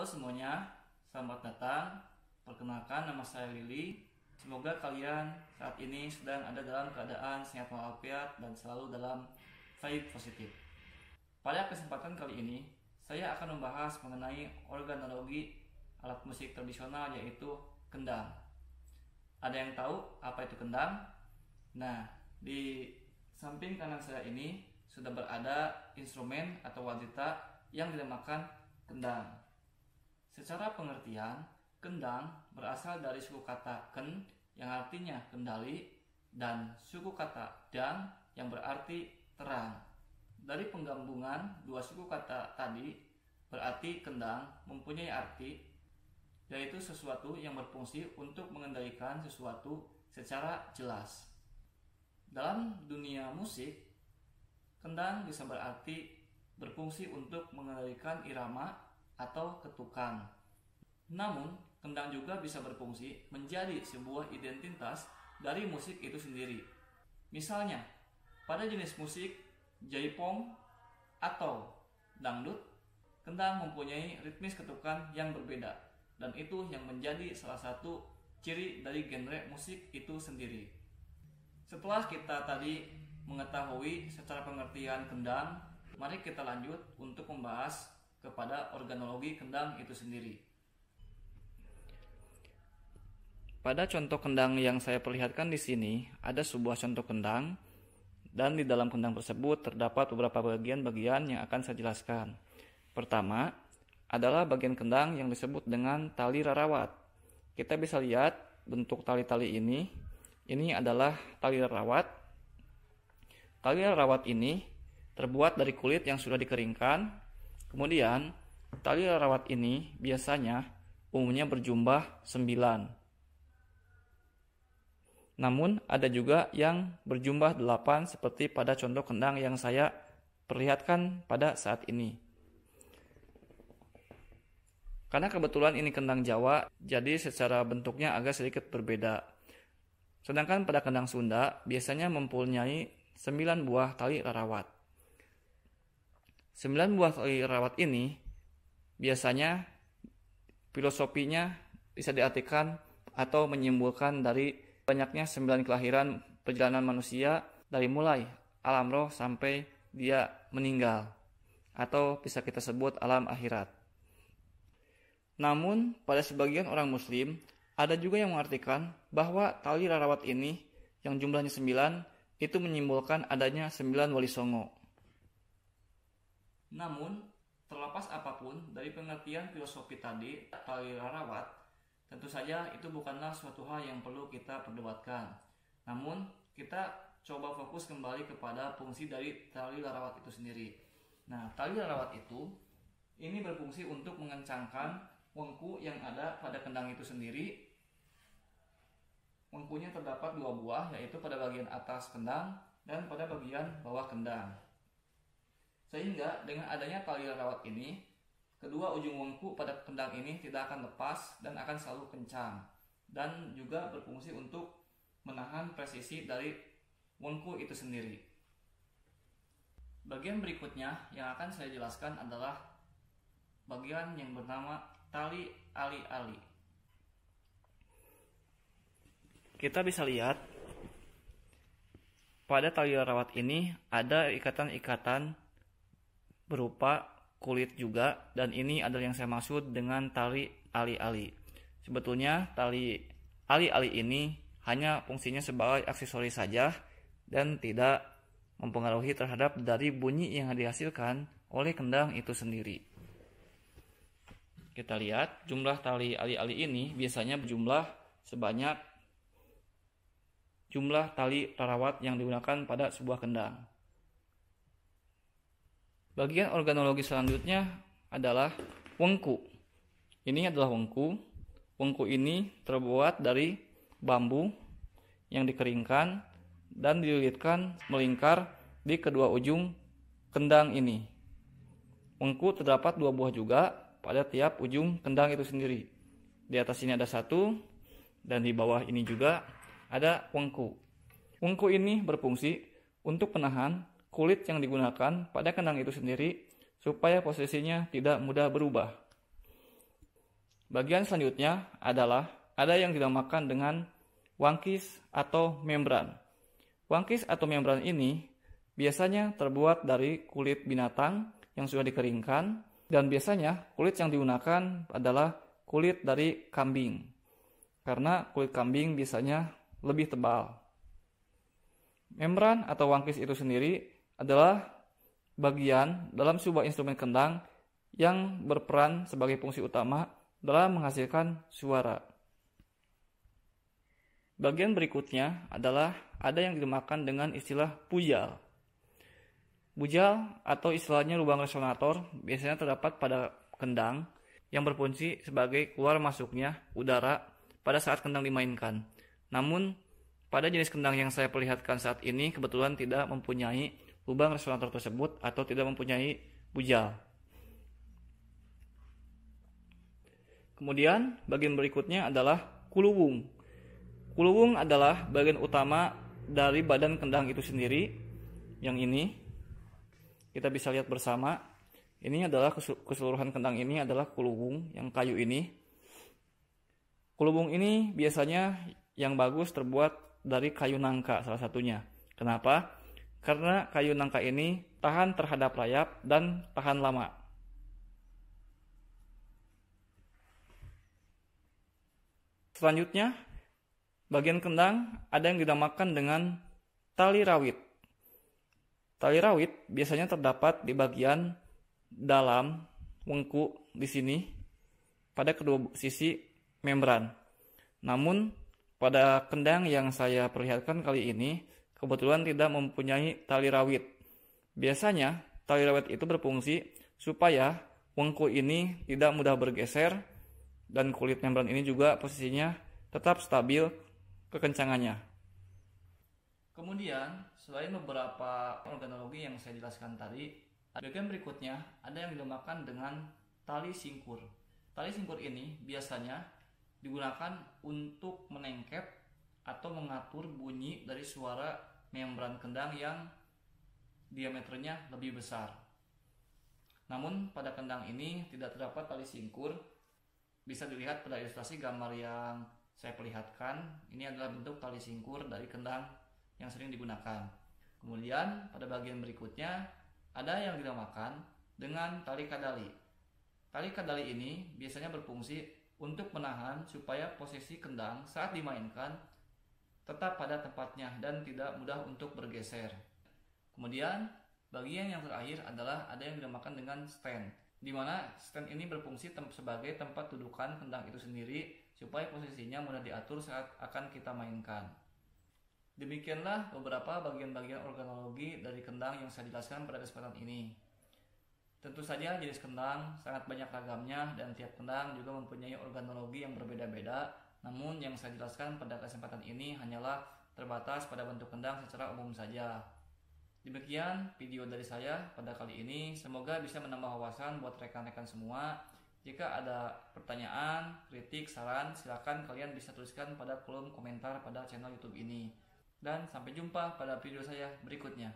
Halo semuanya, selamat datang. Perkenalkan, nama saya Lili. Semoga kalian saat ini sedang ada dalam keadaan sehat walafiat dan selalu dalam vibe positif. Pada kesempatan kali ini, saya akan membahas mengenai organologi alat musik tradisional yaitu kendang. Ada yang tahu apa itu kendang? Nah, di samping kanan saya ini sudah berada instrumen atau wadita yang dinamakan kendang. Secara pengertian, kendang berasal dari suku kata ken yang artinya kendali dan suku kata dang yang berarti terang. Dari penggabungan dua suku kata tadi, berarti kendang mempunyai arti yaitu sesuatu yang berfungsi untuk mengendalikan sesuatu secara jelas. Dalam dunia musik, kendang bisa berarti berfungsi untuk mengendalikan irama atau ketukan. Namun, kendang juga bisa berfungsi menjadi sebuah identitas dari musik itu sendiri. Misalnya, pada jenis musik jaipong atau dangdut, kendang mempunyai ritmis ketukan yang berbeda, dan itu yang menjadi salah satu ciri dari genre musik itu sendiri. Setelah kita tadi mengetahui secara pengertian kendang, mari kita lanjut untuk membahas kepada organologi kendang itu sendiri. Pada contoh kendang yang saya perlihatkan di sini, ada sebuah contoh kendang, dan di dalam kendang tersebut terdapat beberapa bagian-bagian yang akan saya jelaskan. Pertama, adalah bagian kendang yang disebut dengan tali rarawat. Kita bisa lihat bentuk tali-tali ini. Ini adalah tali rarawat. Tali rarawat ini terbuat dari kulit yang sudah dikeringkan. Kemudian, tali rarawat ini biasanya umumnya berjumlah 9. Namun, ada juga yang berjumlah 8 seperti pada contoh kendang yang saya perlihatkan pada saat ini. Karena kebetulan ini kendang Jawa, jadi secara bentuknya agak sedikit berbeda. Sedangkan pada kendang Sunda biasanya mempunyai 9 buah tali rarawat. 9 buah tali rarawat ini biasanya filosofinya bisa diartikan atau menyimpulkan dari banyaknya 9 kelahiran perjalanan manusia dari mulai alam roh sampai dia meninggal, atau bisa kita sebut alam akhirat. Namun pada sebagian orang muslim ada juga yang mengartikan bahwa tali rarawat ini yang jumlahnya 9 itu menyimbolkan adanya 9 wali songo. Namun, terlepas apapun dari pengertian filosofi tadi, tali rarawat, tentu saja itu bukanlah suatu hal yang perlu kita perdebatkan. Namun, kita coba fokus kembali kepada fungsi dari tali rarawat itu sendiri. Nah, tali rarawat itu ini berfungsi untuk mengencangkan wengku yang ada pada kendang itu sendiri. Wengkunya terdapat 2 buah, yaitu pada bagian atas kendang dan pada bagian bawah kendang. Sehingga dengan adanya tali rarawat ini, kedua ujung wengku pada kendang ini tidak akan lepas dan akan selalu kencang, dan juga berfungsi untuk menahan presisi dari wengku itu sendiri. Bagian berikutnya yang akan saya jelaskan adalah bagian yang bernama tali ali-ali. Kita bisa lihat pada tali rarawat ini ada ikatan-ikatan berupa kulit juga, dan ini adalah yang saya maksud dengan tali ali-ali. Sebetulnya tali ali-ali ini hanya fungsinya sebagai aksesoris saja dan tidak mempengaruhi terhadap dari bunyi yang dihasilkan oleh kendang itu sendiri. Kita lihat jumlah tali ali-ali ini biasanya berjumlah sebanyak jumlah tali rarawat yang digunakan pada sebuah kendang. Bagian organologi selanjutnya adalah wengku. Ini adalah wengku. Wengku ini terbuat dari bambu yang dikeringkan dan dililitkan melingkar di kedua ujung kendang ini. Wengku terdapat 2 buah juga pada tiap ujung kendang itu sendiri. Di atas ini ada 1 dan di bawah ini juga ada wengku. Wengku ini berfungsi untuk menahan kulit yang digunakan pada kendang itu sendiri supaya posisinya tidak mudah berubah. Bagian selanjutnya adalah ada yang dinamakan dengan wangkis atau membran. Wangkis atau membran ini biasanya terbuat dari kulit binatang yang sudah dikeringkan, dan biasanya kulit yang digunakan adalah kulit dari kambing, karena kulit kambing biasanya lebih tebal. Membran atau wangkis itu sendiri adalah bagian dalam sebuah instrumen kendang yang berperan sebagai fungsi utama dalam menghasilkan suara. Bagian berikutnya adalah ada yang dinamakan dengan istilah bujal. Bujal atau istilahnya lubang resonator biasanya terdapat pada kendang yang berfungsi sebagai keluar masuknya udara pada saat kendang dimainkan. Namun pada jenis kendang yang saya perlihatkan saat ini kebetulan tidak mempunyai lubang resonator tersebut atau tidak mempunyai bujal. Kemudian bagian berikutnya adalah kuluwung. Kuluwung adalah bagian utama dari badan kendang itu sendiri. Yang ini kita bisa lihat bersama. Ini adalah keseluruhan kendang ini adalah kuluwung yang kayu ini. Kuluwung ini biasanya yang bagus terbuat dari kayu nangka salah satunya. Kenapa? Karena kayu nangka ini tahan terhadap rayap dan tahan lama. Selanjutnya, bagian kendang ada yang dinamakan dengan tali rawit. Tali rawit biasanya terdapat di bagian dalam wengku di sini pada kedua sisi membran. Namun pada kendang yang saya perlihatkan kali ini kebetulan tidak mempunyai tali rawit. Biasanya tali rawit itu berfungsi supaya wengku ini tidak mudah bergeser dan kulit membran ini juga posisinya tetap stabil kekencangannya. Kemudian, selain beberapa organologi yang saya jelaskan tadi, bagian berikutnya ada yang dinamakan dengan tali singkur. Tali singkur ini biasanya digunakan untuk menengkep atau mengatur bunyi dari suara membran kendang yang diameternya lebih besar. Namun pada kendang ini tidak terdapat tali singkur. Bisa dilihat pada ilustrasi gambar yang saya perlihatkan. Ini adalah bentuk tali singkur dari kendang yang sering digunakan. Kemudian pada bagian berikutnya ada yang dinamakan dengan tali kadali. Tali kadali ini biasanya berfungsi untuk menahan supaya posisi kendang saat dimainkan tetap pada tempatnya dan tidak mudah untuk bergeser. Kemudian bagian yang terakhir adalah ada yang dinamakan dengan stand, di mana stand ini berfungsi sebagai tempat dudukan kendang itu sendiri supaya posisinya mudah diatur saat akan kita mainkan. Demikianlah beberapa bagian-bagian organologi dari kendang yang saya jelaskan pada kesempatan ini. Tentu saja jenis kendang sangat banyak ragamnya dan tiap kendang juga mempunyai organologi yang berbeda-beda. Namun yang saya jelaskan pada kesempatan ini hanyalah terbatas pada bentuk kendang secara umum saja. Demikian video dari saya pada kali ini. Semoga bisa menambah wawasan buat rekan-rekan semua. Jika ada pertanyaan, kritik, saran, silakan kalian bisa tuliskan pada kolom komentar pada channel YouTube ini. Dan sampai jumpa pada video saya berikutnya.